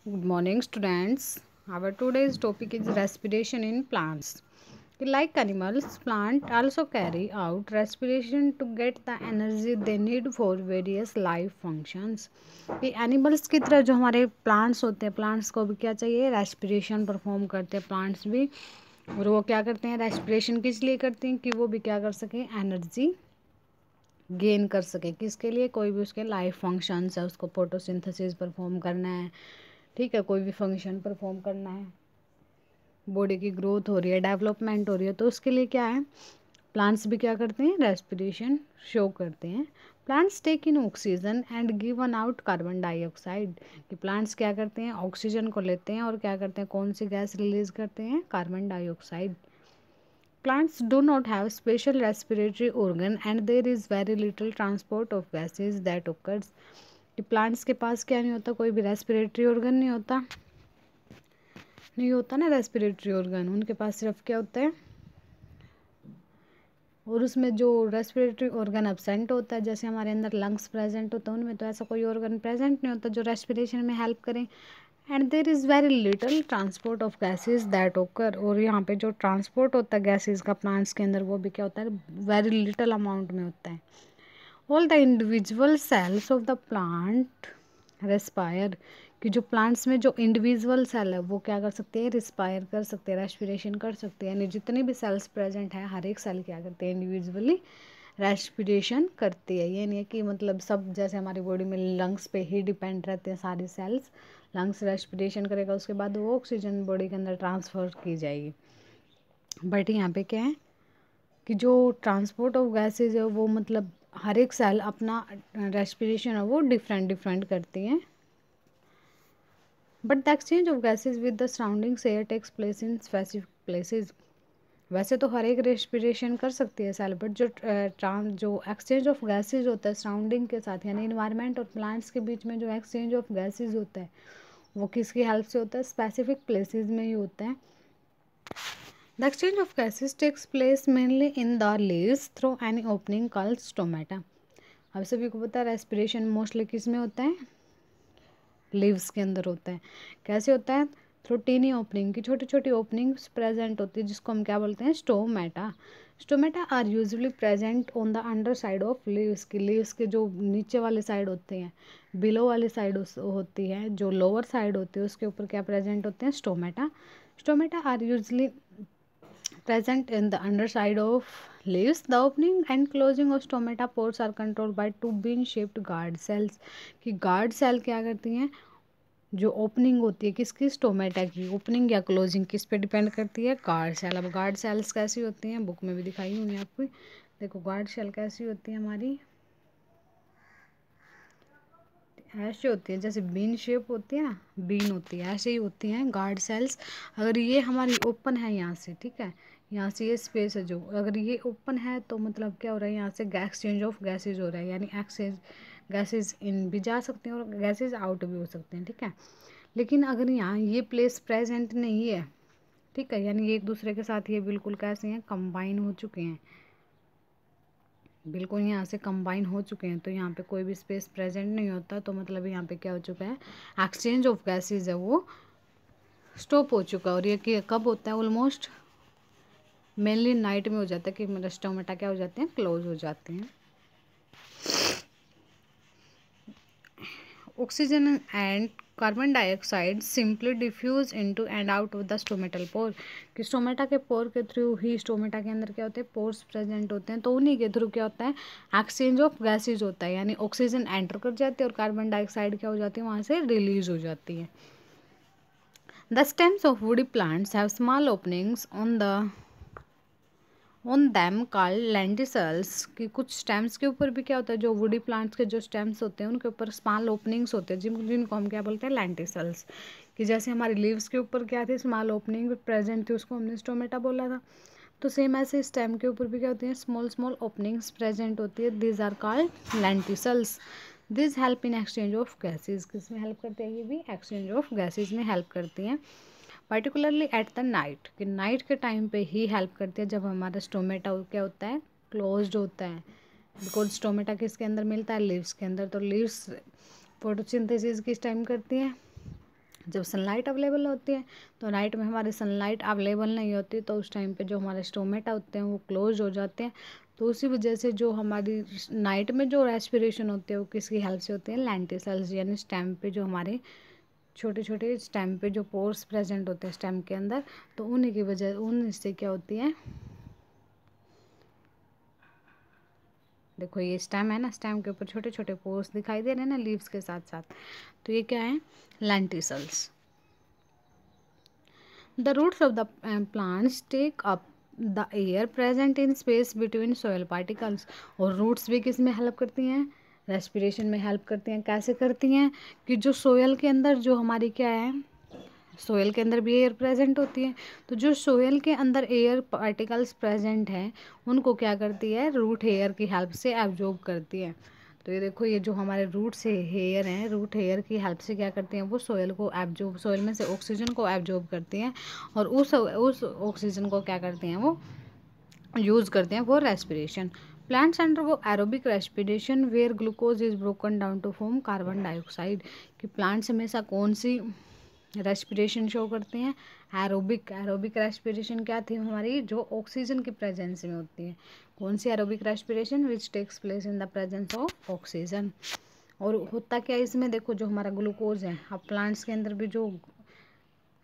Good morning, students. Our today's topic is respiration in plants. Like animals, plants also carry out respiration to get the energy they need for various life functions. कि animals की तरह जो हमारे plants होते हैं, plants को भी क्या चाहिए, रेस्पिरेशन परफॉर्म करते हैं प्लांट्स भी। और वो क्या करते हैं, रेस्पिरेशन किस लिए करते हैं कि वो भी क्या कर सकें, एनर्जी गेन कर सके। किसके लिए, कोई भी उसके लाइफ फंक्शंस है, उसको फोटोसिंथेसिस परफॉर्म करना है, ठीक है, कोई भी फंक्शन परफॉर्म करना है, बॉडी की ग्रोथ हो रही है, डेवलपमेंट हो रही है, तो उसके लिए क्या है, प्लांट्स भी क्या करते हैं, रेस्पिरेशन शो करते हैं। Plants take in oxygen and given out carbon dioxide. कि प्लांट्स क्या करते हैं, ऑक्सीजन को लेते हैं और क्या करते हैं, कौन सी गैस रिलीज करते हैं, carbon dioxide. Plants do not have special respiratory organ and there is very little transport of gases that occurs. कि प्लांट्स के पास क्या नहीं होता, कोई भी रेस्पिरेटरी ऑर्गन नहीं होता ना, रेस्पिरेटरी ऑर्गन उनके पास सिर्फ क्या होता है, और उसमें जो रेस्पिरेटरी ऑर्गन एब्सेंट होता है, जैसे हमारे अंदर लंग्स प्रेजेंट होता है, उनमें तो ऐसा कोई ऑर्गन प्रेजेंट नहीं होता जो रेस्पिरेशन में हेल्प करें। And there is very little transport of gases that ओकर। और यहाँ पे जो ट्रांसपोर्ट होता है गैसेज का प्लांट्स के अंदर, वो भी क्या होता है, वेरी लिटल अमाउंट में होता है। All the individual cells of the plant respire. कि जो प्लांट्स में जो इंडिविजुअल सेल है वो क्या कर सकते हैं, रिस्पायर कर सकते हैं, रेस्पिरेशन कर सकते हैं। यानी जितने भी सेल्स प्रेजेंट हैं, हर एक सेल क्या करते हैं, इंडिविजुअली रेस्पिरेशन करती है। ये नहीं है कि मतलब सब, जैसे हमारी बॉडी में लंग्स पे ही डिपेंड रहते हैं सारे सेल्स, लंग्स रेस्पिरेशन करेगा उसके बाद वो ऑक्सीजन बॉडी के अंदर ट्रांसफ़र की जाएगी। बट यहाँ पे क्या है कि जो ट्रांसपोर्ट ऑफ गैसेज है वो मतलब हर एक सेल अपना रेस्पिरेशन है वो डिफरेंट डिफरेंट करती हैं। But the exchange of gases with the surroundings air takes place in specific places. वैसे तो हर एक रेस्पिरेशन कर सकती है सेल, बट जो एक्सचेंज ऑफ गैसेज होता है सराउंडिंग के साथ, यानी इन्वायरमेंट और प्लांट्स के बीच में जो एक्सचेंज ऑफ गैसेज होता है वो किसकी हेल्प से होता है, स्पेसिफिक प्लेसेस में ही होता है। The exchange of gases takes place mainly in the leaves through any opening called stomata. अब सभी को पता है रेस्पिरेशन मोस्टली किस में होता है, लीव्स के अंदर होता है। कैसे होता है, थ्रू टीनी ओपनिंग, की छोटी छोटी ओपनिंग्स प्रेजेंट होती है जिसको हम क्या बोलते हैं, stomata. Stomata are usually present on the underside of leaves. की लीव्स के जो नीचे वाले साइड होते हैं, बिलो वाली साइड होती है, जो लोअर साइड होती है उसके ऊपर क्या प्रेजेंट होते हैं, stomata. Stomata are usually present in the underside of leaves. The opening and closing of stomata pores are controlled by two bean shaped guard cells. कि guard cell क्या करती हैं, जो ओपनिंग होती है किसकी, स्टोमेटा की, ओपनिंग या क्लोजिंग किस पे डिपेंड करती है, गार्ड सेल। अब गार्ड सेल्स कैसी होती हैं, बुक में भी दिखाई होंगी आपको। देखो गार्ड सेल कैसी होती है हमारी, ऐसे होती है जैसे बीन शेप होती है ना, बीन होती है, ऐसे ही होती हैं गार्ड सेल्स। अगर ये हमारी ओपन है यहाँ से, ठीक है, यहाँ से ये स्पेस है जो, अगर ये ओपन है तो मतलब क्या हो रहा है, यहाँ से एक्सचेंज ऑफ गैसेज हो रहा है, यानी एक्सचेंज गैसेज इन भी जा सकते हैं और गैसेज आउट भी हो सकते हैं, ठीक है। लेकिन अगर यहाँ ये प्लेस प्रेजेंट नहीं है, ठीक है, यानी ये एक दूसरे के साथ ये बिल्कुल कैसे हैं, कंबाइन हो चुके हैं, बिल्कुल यहाँ से कंबाइन हो चुके हैं, तो यहाँ पे कोई भी स्पेस प्रेजेंट नहीं होता, तो मतलब यहाँ पे क्या हो चुका है, एक्सचेंज ऑफ गैसेज है वो स्टॉप हो चुका है। और ये कब होता है, ऑलमोस्ट मेनली नाइट में हो जाता है कि स्टोमेटा क्या हो जाते हैं, क्लोज हो जाते हैं। Oxygen and carbon dioxide simply diffuse into and out of the stomatal pore. कि स्टोमेटा के पोर के थ्रू ही, स्टोमेटा के अंदर क्या होते हैं, पोर्स प्रेजेंट होते हैं, तो उन्हीं के थ्रू क्या होता है, एक्सचेंज ऑफ गैसेज होता है, यानी ऑक्सीजन एंटर कर जाती है और कार्बन डाइऑक्साइड क्या हो जाती है, वहाँ से रिलीज हो जाती है। The stems of woody plants have small openings on them called lenticels. कि कुछ स्टेम्स के ऊपर भी क्या होता है, जो वुडी प्लांट्स के जो स्टेम्स होते हैं उनके ऊपर स्मॉल ओपनिंग्स होते हैं जिनको हम क्या बोलते हैं, लेंटिसल्स। कि जैसे हमारी लीव्स के ऊपर क्या थी, स्मॉल ओपनिंग प्रेजेंट थी, उसको हमने स्टोमेटा बोला था। तो सेम ऐसे स्टेम के ऊपर भी क्या होती है, स्मॉल स्मॉल ओपनिंग्स प्रेजेंट होती है, these are called lenticels. This help in exchange of gases. किस में हेल्प करते हैं, ये भी एक्सचेंज ऑफ गैसेज में हेल्प करती हैं, पर्टिकुलरली एट द नाइट। कि नाइट के टाइम पे ही हेल्प करती है, जब हमारा स्टोमेटा क्या होता है, क्लोज्ड होता है। बिकॉज स्टोमेटा किसके अंदर मिलता है, लीव्स के अंदर, तो लीव्स फोटोसिंथेसिस किस टाइम करती हैं, जब सनलाइट अवेलेबल होती है तो नाइट में हमारे सनलाइट अवेलेबल नहीं होती, तो उस टाइम पे जो हमारे स्टोमेटा होते हैं वो क्लोज हो जाते हैं। तो उसी वजह से जो हमारी नाइट में जो रेस्पिरेशन होती है वो किसकी हेल्प से होती है, लेंटिसल्स यानी स्टेम पे जो हमारे छोटे छोटे स्टेम पे जो पोर्स प्रेजेंट होते हैं स्टेम के अंदर, तो उन्हीं की वजह उन इससे क्या होती है, देखो ये स्टेम है ना, स्टेम के ऊपर छोटे छोटे पोर्स दिखाई दे रहे हैं ना लीव्स के साथ साथ, तो ये क्या है, lenticels. The roots of the plants take up the air present in space between soil particles। और रूट्स भी किस में हेल्प करती हैं, रेस्पिरेशन में हेल्प करती हैं। कैसे करती हैं कि जो सोयल के अंदर जो हमारी क्या है, सोयल के अंदर भी एयर प्रेजेंट होती है, तो जो सोयल के अंदर एयर पार्टिकल्स प्रेजेंट हैं उनको क्या करती है, रूट हेयर की हेल्प से एब्जॉर्ब करती है। तो ये देखो ये जो हमारे रूट्स हेयर हैं, रूट हेयर की हेल्प से क्या करती हैं, वो सोयल को एब्जॉर्ब, सोयल में से ऑक्सीजन को एब्जॉर्ब करती हैं और उस ऑक्सीजन को क्या करते हैं, वो यूज़ करते हैं for respiration. Plants undergo aerobic respiration where glucose is broken down to form carbon dioxide. कि प्लांट्स हमेशा कौन सी रेस्पिरेशन शो करते हैं, एरोबिक। एरोबिक रेस्पिरेशन क्या थी हमारी, जो ऑक्सीजन की प्रेजेंस में होती है। कौन सी aerobic respiration, which takes place in the presence of oxygen. और होता क्या है इसमें, देखो जो हमारा ग्लूकोज है, अब प्लांट्स के अंदर भी जो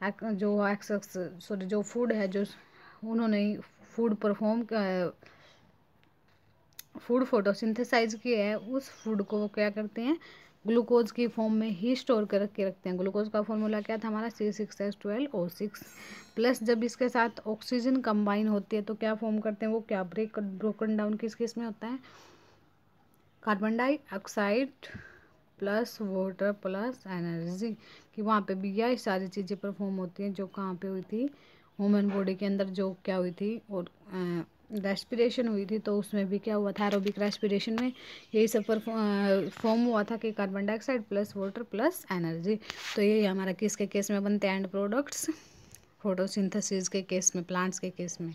सॉरी जो फूड है, जो उन्होंने फूड परफॉर्म फूड फोटोसिंथेसाइज किया है, उस फूड को वो क्या करते हैं, ग्लूकोज की फॉर्म में ही स्टोर कर के रखते हैं। ग्लूकोज का फॉर्मूला क्या था हमारा, C6H12O6 प्लस जब इसके साथ ऑक्सीजन कंबाइन होती है तो क्या फॉर्म करते हैं, वो क्या ब्रोकन डाउन किस किस में होता है, carbon dioxide plus water plus energy. कि वहाँ पे भी यह सारी चीज़ें परफॉर्म होती हैं जो कहाँ पे हुई थी, ह्यूमन बॉडी के अंदर जो क्या हुई थी, और रेस्पिरेशन हुई थी, तो उसमें भी क्या हुआ था, एरोबिक रेस्पिरेशन में यही सब फॉर्म हुआ था कि carbon dioxide plus water plus energy. तो ये हमारा किसके केस में बनते हैं, एंड प्रोडक्ट्स, फोटोसिंथेसिस के केस में, प्लांट्स के केस में।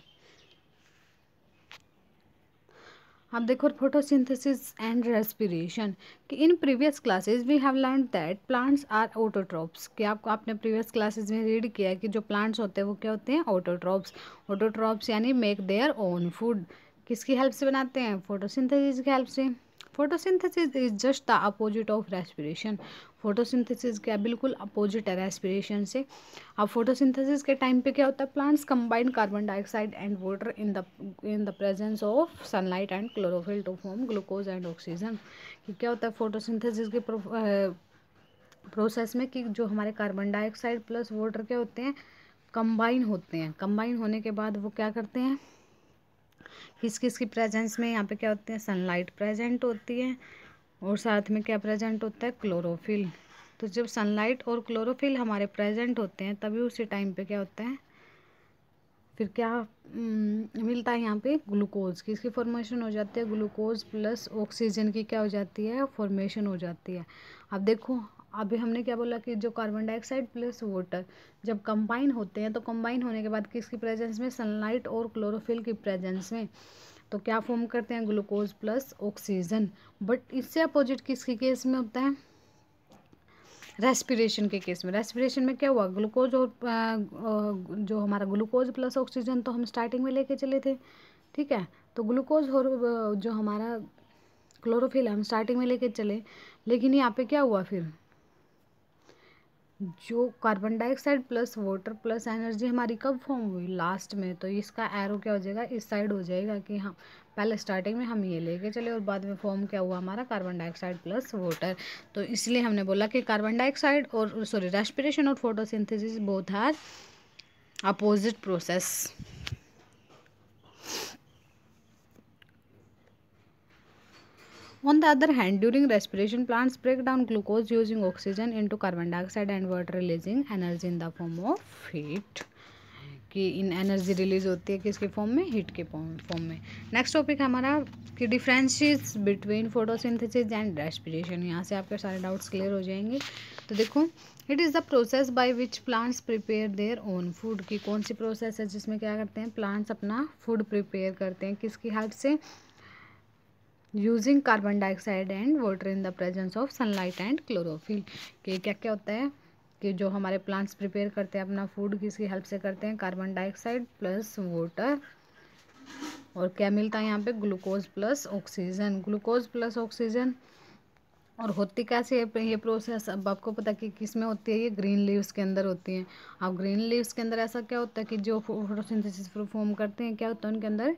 अब देखो फोटोसिंथेसिस एंड रेस्पिरेशन। कि in previous classes we have learn that plants are autotrophs. कि आपको आपने प्रीवियस क्लासेस में रीड किया है कि जो प्लांट्स होते हैं वो क्या होते हैं, ऑटोट्रॉप्स। ऑटोट्रॉप्स यानी मेक देयर ओन फूड। किसकी हेल्प से बनाते हैं, फोटोसिंथेसिस की हेल्प से। Photosynthesis is just the opposite of respiration. Photosynthesis क्या बिल्कुल अपोजिट है रेस्पिरेशन से। अब फोटोसिंथेसिस के टाइम पे क्या होता है, plants combine carbon dioxide and water in the presence of sunlight and chlorophyll to form glucose and oxygen. कि क्या होता है फोटोसिंथेसिस के प्रोसेस में, कि जो हमारे कार्बन डाइऑक्साइड प्लस वाटर क्या होते हैं, कंबाइन होते हैं। कंबाइन होने के बाद वो क्या करते हैं, किस किस की प्रेजेंस में, यहाँ पे क्या होते हैं, सनलाइट प्रेजेंट होती है और साथ में क्या प्रेजेंट होता है, क्लोरोफिल। तो जब सनलाइट और क्लोरोफिल हमारे प्रेजेंट होते हैं तभी उसी टाइम पे क्या होता है, फिर क्या मिलता है यहाँ पे, ग्लूकोज की इसकी फॉर्मेशन हो जाती है, ग्लूकोज प्लस ऑक्सीजन की क्या हो जाती है, फॉर्मेशन हो जाती है। अब देखो अभी हमने क्या बोला कि जो कार्बन डाइऑक्साइड प्लस वाटर जब कंबाइन होते हैं, तो कंबाइन होने के बाद किसकी प्रेजेंस में, सनलाइट और क्लोरोफिल की प्रेजेंस में, तो क्या फॉर्म करते हैं, ग्लूकोज प्लस ऑक्सीजन। बट इससे अपोजिट किसके केस में होता है, रेस्पिरेशन के केस में। रेस्पिरेशन में क्या हुआ, ग्लूकोज और जो हमारा ग्लूकोज प्लस ऑक्सीजन तो हम स्टार्टिंग में लेके चले थे, ठीक है। तो ग्लूकोज और जो हमारा क्लोरोफिल हम स्टार्टिंग में लेके चले, लेकिन यहाँ पे क्या हुआ, फिर जो carbon dioxide plus water plus energy हमारी कब फॉर्म हुई, लास्ट में। तो इसका एरो क्या हो जाएगा, इस साइड हो जाएगा कि हाँ पहले स्टार्टिंग में हम ये लेके चले और बाद में फॉर्म क्या हुआ हमारा, कार्बन डाइऑक्साइड प्लस वाटर। तो इसलिए हमने बोला कि कार्बन डाइऑक्साइड और सॉरी रेस्पिरेशन और photosynthesis both are opposite process. On the other hand, during respiration, plants break down glucose using oxygen into carbon dioxide and water, releasing energy in the form of heat। कि इन energy release होती है किसके form में, heat के form में। Next topic हमारा कि differences between photosynthesis and respiration. यहाँ से आपके सारे डाउट्स क्लियर हो जाएंगे। तो देखो, it is the process by which plants prepare their own food. की कौन सी प्रोसेस है जिसमें क्या करते हैं, प्लांट्स अपना फूड प्रिपेयर करते हैं, किसकी हेल्प से, using carbon dioxide and water in the presence of sunlight and chlorophyll. कि क्या क्या होता है कि जो हमारे प्लांट्स प्रिपेयर करते हैं अपना फूड किसकी हेल्प से करते हैं, कार्बन डाइऑक्साइड प्लस वाटर, और क्या मिलता है यहाँ पे, glucose plus oxygen, glucose plus oxygen. और होती कैसे है ये प्रोसेस, अब आपको पता कि किस में होती है, ये ग्रीन लीव्स के अंदर होती हैं। अब ग्रीन लीव्स के अंदर ऐसा क्या होता है कि जो फोटोसिंथेसिस परफॉर्म करते हैं, क्या होता है उनके अंदर,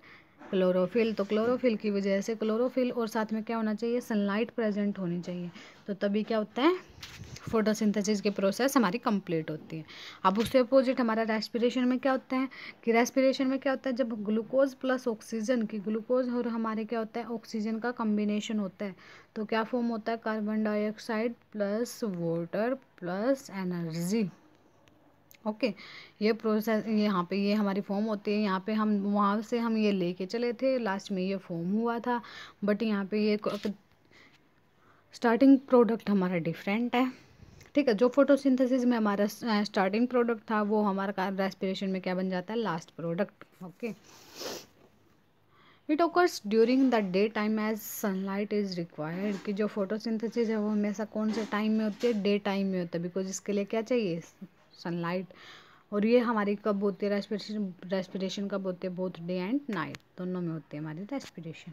क्लोरोफिल। तो क्लोरोफिल की वजह से, क्लोरोफिल और साथ में क्या होना चाहिए, सनलाइट प्रेजेंट होनी चाहिए, तो तभी क्या होता है, फोटोसिंथेसिस की प्रोसेस हमारी कंप्लीट होती है। अब उससे अपोजिट हमारा रेस्पिरेशन में क्या होता है, कि रेस्पिरेशन में क्या होता है, जब ग्लूकोज प्लस ऑक्सीजन की, ग्लूकोज और हमारे क्या होता है, ऑक्सीजन का कम्बिनेशन होता है, तो क्या फॉर्म होता है, carbon dioxide plus water plus energy. Okay, ये प्रोसेस यहाँ पे ये हमारी फॉर्म होती है। यहाँ पे हम वहाँ से हम ये लेके चले थे, लास्ट में ये फॉर्म हुआ था, बट यहाँ पे ये स्टार्टिंग प्रोडक्ट हमारा डिफरेंट है। ठीक है, जो फोटोसिंथेसिस में हमारा स्टार्टिंग प्रोडक्ट था वो हमारा रेस्पिरेशन में क्या बन जाता है, last product. Okay, it occurs during the day time as sunlight is required, कि जो फोटोसिंथेसिस है वो हमेशा कौन से टाइम में होती है, डे टाइम में होता है, बिकॉज इसके लिए क्या चाहिए, सनलाइट। और ये हमारी कब होती है, रेस्पिरेशन कब होती है, बोथ डे एंड नाइट, दोनों में होती है हमारी respiration.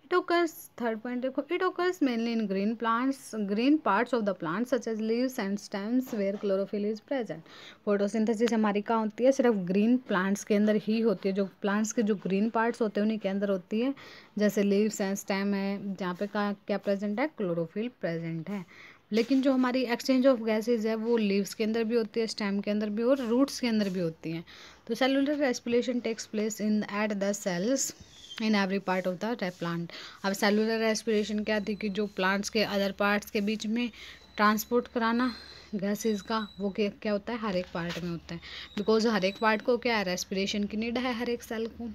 It occurs, third point देखो, it occurs mainly in green plants, green parts of the plant such as leaves and stems where chlorophyll is present. Photosynthesis हमारी कहाँ होती है, सिर्फ ग्रीन प्लांट्स के अंदर ही होती है, जो प्लांट्स के जो ग्रीन पार्ट्स होते हैं उन्हीं के अंदर होती है, जैसे लीव्स एंड स्टेम है, जहाँ पे क्या प्रेजेंट है, क्लोरोफिल प्रेजेंट है। लेकिन जो हमारी एक्सचेंज ऑफ गैसेज है वो लीव्स के अंदर भी होती है, स्टेम के अंदर भी और रूट्स के अंदर भी होती हैं। तो cellular respiration takes place in at the cells in every part of the plant. अब सेलुलर रेस्पिरेशन क्या थी, कि जो प्लांट्स के अदर पार्ट्स के बीच में ट्रांसपोर्ट कराना गैसेस का, वो क्या होता है, हर एक पार्ट में होता है, बिकॉज हर एक पार्ट को क्या है, रेस्पिरेशन की नीड है हर एक सेल को।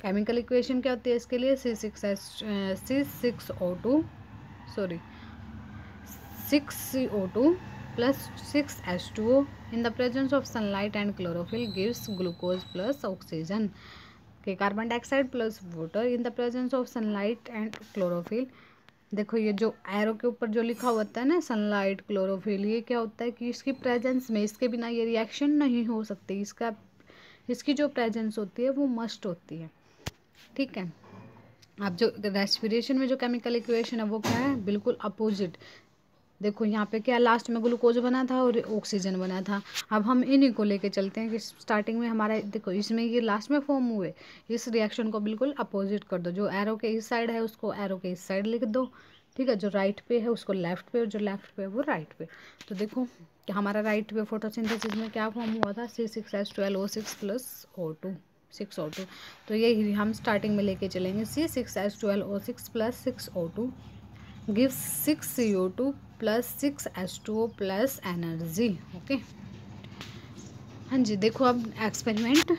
केमिकल इक्वेशन क्या होती है इसके लिए, C6O2 sorry 6CO2 plus 6H2O in the presence of sunlight and chlorophyll gives glucose plus oxygen। कि carbon dioxide plus water in the presence of sunlight and chlorophyll. देखो ये जो एरो के ऊपर जो लिखा होता है ना, सनलाइट क्लोरोफिल, ये क्या होता है कि इसकी प्रेजेंस में, इसके बिना ये रिएक्शन नहीं हो सकती, इसकी जो प्रेजेंस होती है वो मस्ट होती है। ठीक है, अब जो रेस्पिरेशन में जो केमिकल इक्वेशन है वो क्या है, बिल्कुल अपोजिट। देखो यहाँ पे क्या, लास्ट में ग्लूकोज बना था और ऑक्सीजन बना था। अब हम इन्हीं को लेके चलते हैं कि स्टार्टिंग में हमारा, देखो इसमें ये लास्ट में फॉर्म हुए, इस रिएक्शन को बिल्कुल अपोजिट कर दो, जो एरो के इस साइड है उसको एरो के इस साइड लिख दो। ठीक है, जो राइट पे है उसको लेफ्ट पे, और जो लेफ्ट पे है वो राइट पे। तो देखो कि हमारा राइट पे फोटोसिंथेसिस में क्या फॉर्म हुआ था, C6H12O6 प्लस O2 6O2। तो ये हम स्टार्टिंग में लेके चलेंगे, C6H12O6 plus 6O2 gives 6CO2 plus 6H2O plus energy. Okay, हाँ जी, देखो अब experiment.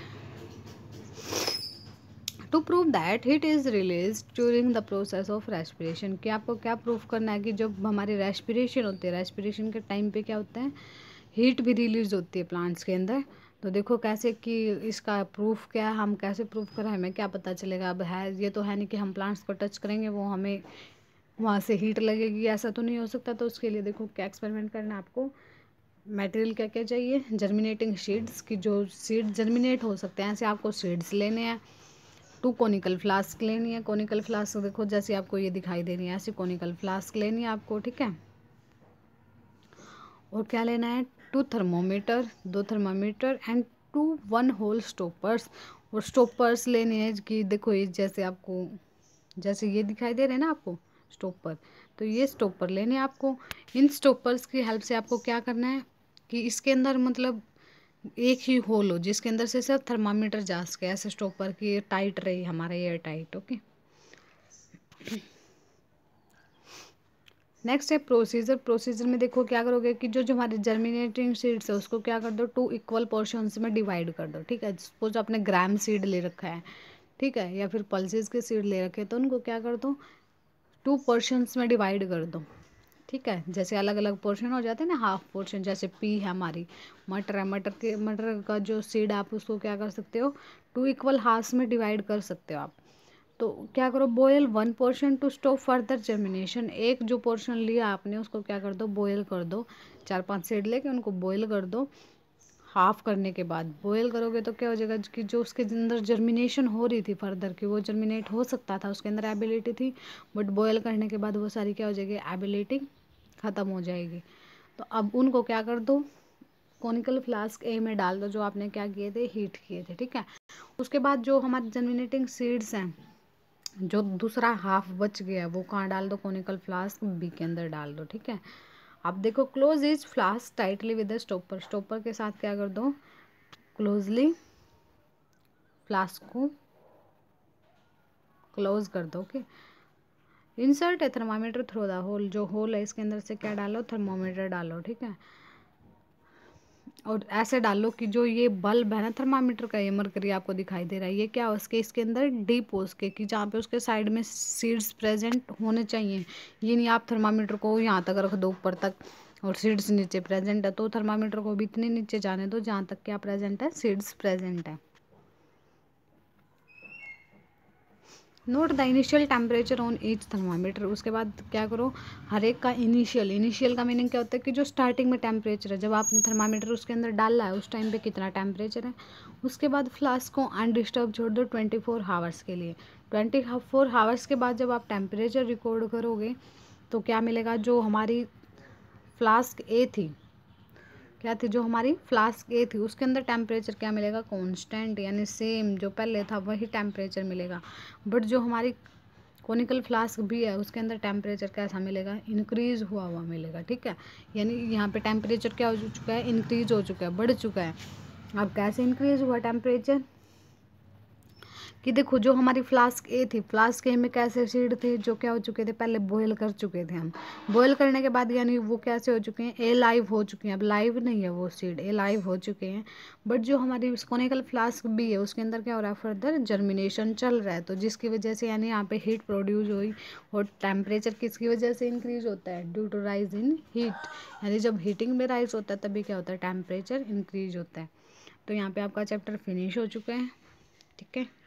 To prove that heat is release during the process of respiration, कि आपको क्या प्रूफ करना है, कि जब हमारी रेस्पिरेशन होती है, रेस्पिरेशन के टाइम पे क्या होता है, हीट भी रिलीज होती है प्लांट्स के अंदर। तो देखो कैसे, कि इसका प्रूफ क्या है, हम कैसे प्रूफ करें, हमें क्या पता चलेगा। अब है ये तो है नहीं कि हम प्लांट्स को टच करेंगे वो हमें वहाँ से हीट लगेगी, ऐसा तो नहीं हो सकता। तो उसके लिए देखो क्या एक्सपेरिमेंट करना है आपको। मटेरियल क्या क्या चाहिए, जर्मिनेटिंग सीड्स, की जो सीड जर्मिनेट हो सकते हैं, ऐसे आपको सीड्स लेने हैं। 2 कोनिकल फ्लास्क लेनी है, कोनिकल फ्लास्क देखो जैसे आपको ये दिखाई दे रही है, ऐसी कोनिकल फ्लास्क लेनी है आपको। ठीक है, और क्या लेना है, 2 thermometer, 2 thermometer and 2 1 hole stoppers. और स्टॉपर्स लेने हैं कि देखो ये जैसे आपको, जैसे ये दिखाई दे रहे हैं ना आपको स्टॉपर, तो ये स्टॉपर लेने हैं आपको। इन स्टॉपर्स की हेल्प से आपको क्या करना है, कि इसके अंदर मतलब एक ही होल हो जिसके अंदर से सिर्फ थर्मामीटर जा सके, ऐसे स्टॉपर की टाइट रही हमारा एयर टाइट। ओके, नेक्स्ट है प्रोसीजर। प्रोसीजर में देखो क्या करोगे, कि जो हमारे जर्मिनेटिंग सीड्स है उसको क्या कर दो, 2 इक्वल पोर्शंस में डिवाइड कर दो। ठीक है, सपोज आपने ग्राम सीड ले रखा है, ठीक है, या फिर पल्सेस के सीड ले रखे, तो उनको क्या कर दो, 2 पोर्शंस में डिवाइड कर दो। ठीक है, जैसे अलग अलग पोर्शन हो जाते हैं ना, हाफ पोर्शन, जैसे पी है हमारी, मटर है, मटर का जो सीड आप उसको क्या कर सकते हो, 2 इक्वल हाफ्स में डिवाइड कर सकते हो आप। तो क्या करो, boil 1 portion to stop further germination. एक जो पोर्शन लिया आपने उसको क्या कर दो, बॉयल कर दो। 4-5 सीड लेके उनको बॉयल कर दो। हाफ करने के बाद बॉयल करोगे तो क्या हो जाएगा कि जो उसके अंदर जर्मिनेशन हो रही थी फर्दर की, वो जर्मिनेट हो सकता था, उसके अंदर एबिलिटी थी, बट बॉयल करने के बाद वो सारी क्या हो जाएगी, एबिलिटी ख़त्म हो जाएगी। तो अब उनको क्या कर दो, कॉनिकल फ्लास्क ए में डाल दो, जो आपने क्या किए थे, हीट किए थे, ठीक है। उसके बाद जो हमारे जर्मिनेटिंग सीड्स हैं, जो दूसरा हाफ बच गया वो कहाँ डाल दो, कॉनिकल फ्लास्क बी के अंदर डाल दो, ठीक है। अब देखो, close is flask tightly with the stopper. Stopper के साथ क्या कर दो, क्लोजली फ्लास्क को क्लोज कर दो। ओके, इंसर्ट है थर्मामीटर थ्रू द होल। जो होल है इसके अंदर से क्या डालो, थर्मोमीटर डालो, ठीक है। और ऐसे डालो कि जो ये बल्ब है ना थर्मामीटर का, ये मरकरी आपको दिखाई दे रहा है, ये क्या हो उसके इसके अंदर डीप हो उसके, कि जहाँ पे उसके साइड में सीड्स प्रेजेंट होने चाहिए। ये नहीं आप थर्मामीटर को यहाँ तक रख दो ऊपर तक और सीड्स नीचे प्रेजेंट है, तो थर्मामीटर को भी इतने नीचे जाने दो जहाँ तक क्या प्रेजेंट है, सीड्स प्रेजेंट है। Note the initial temperature on each thermometer. उसके बाद क्या करो, हर एक का इनिशियल का मीनिंग क्या होता है कि जो स्टार्टिंग में टेम्परेचर है, जब आपने थर्मामीटर उसके अंदर डाला है उस टाइम पे कितना टेम्परेचर है। उसके बाद फ्लास्क को अनडिस्टर्ब छोड़ दो 24 हावर्स के लिए। 24 हावर्स के बाद जब आप टेम्परेचर रिकॉर्ड करोगे तो क्या मिलेगा, जो हमारी फ्लास्क ए थी, क्या थी, जो हमारी फ्लास्क ए थी उसके अंदर टेम्परेचर क्या मिलेगा, कांस्टेंट, यानी सेम जो पहले था वही टेम्परेचर मिलेगा। बट जो हमारी कॉनिकल फ्लास्क भी है उसके अंदर टेम्परेचर कैसा मिलेगा, इंक्रीज हुआ हुआ मिलेगा, ठीक है। यानी यहाँ पे टेम्परेचर क्या हो चुका है, इंक्रीज हो चुका है, बढ़ चुका है। अब कैसे इंक्रीज हुआ टेम्परेचर, कि देखो जो हमारी फ्लास्क ए थी, फ्लास्क ए में कैसे सीड थे, जो क्या हो चुके थे, पहले बॉयल कर चुके थे हम। बॉयल करने के बाद यानी वो कैसे हो चुके हैं, ए लाइव हो चुके हैं। अब लाइव नहीं है वो सीड, ए लाइव हो चुके हैं। बट जो हमारी कॉनिकल फ्लास्क भी है उसके अंदर क्या हो रहा है, फर्दर जर्मिनेशन चल रहा है, तो जिसकी वजह से यानी यहाँ पे हीट प्रोड्यूस हुई। और टेम्परेचर किसकी वजह से इंक्रीज होता है, due to rise in heat. यानी जब हीटिंग में राइज होता है तभी क्या होता है, टेम्परेचर इंक्रीज होता है। तो यहाँ पे आपका चैप्टर फिनिश हो चुका है, ठीक है।